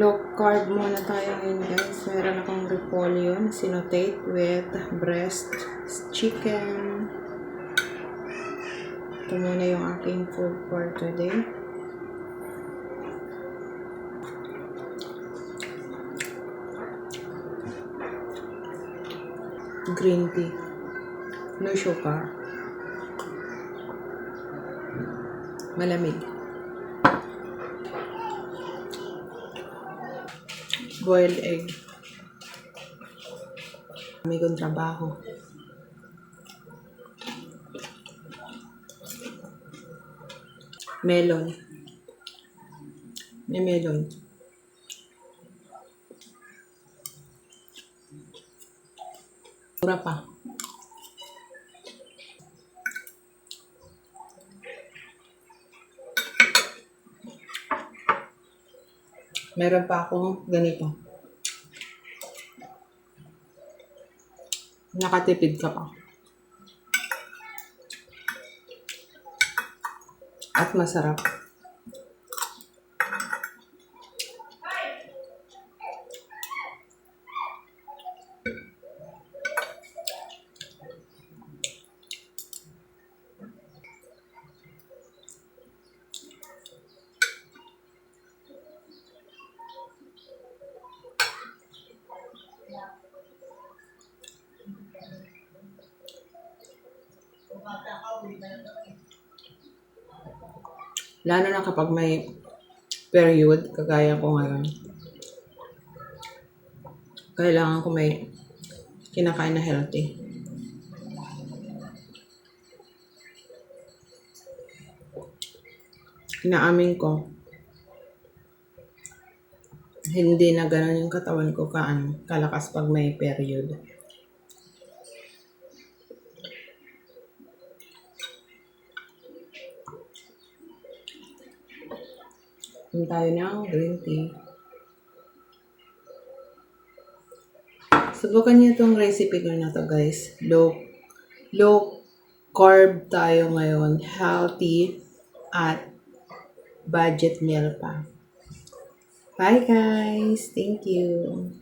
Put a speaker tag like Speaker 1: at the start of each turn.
Speaker 1: Low carb muna tayo ngayon guys. Meron akong repolyo na sinotate with breast chicken. Ito muna yung aking food for today. Green tea. No sugar. Malamig. Boiled egg. May kong trabaho. Melon. May melon. Mura pa. Meron pa akong ganito. Nakatipid ka pa. At masarap. Lalo na kapag may period, kagaya ko ngayon. Kailangan ko may kinakain na healthy. Inaamin ko, hindi na ganun yung katawan ko kalakas pag may period. Yung tayo ng green tea. Subukan niyo itong recipe ko na to guys. Low carb tayo ngayon. Healthy at budget meal pa. Bye guys! Thank you!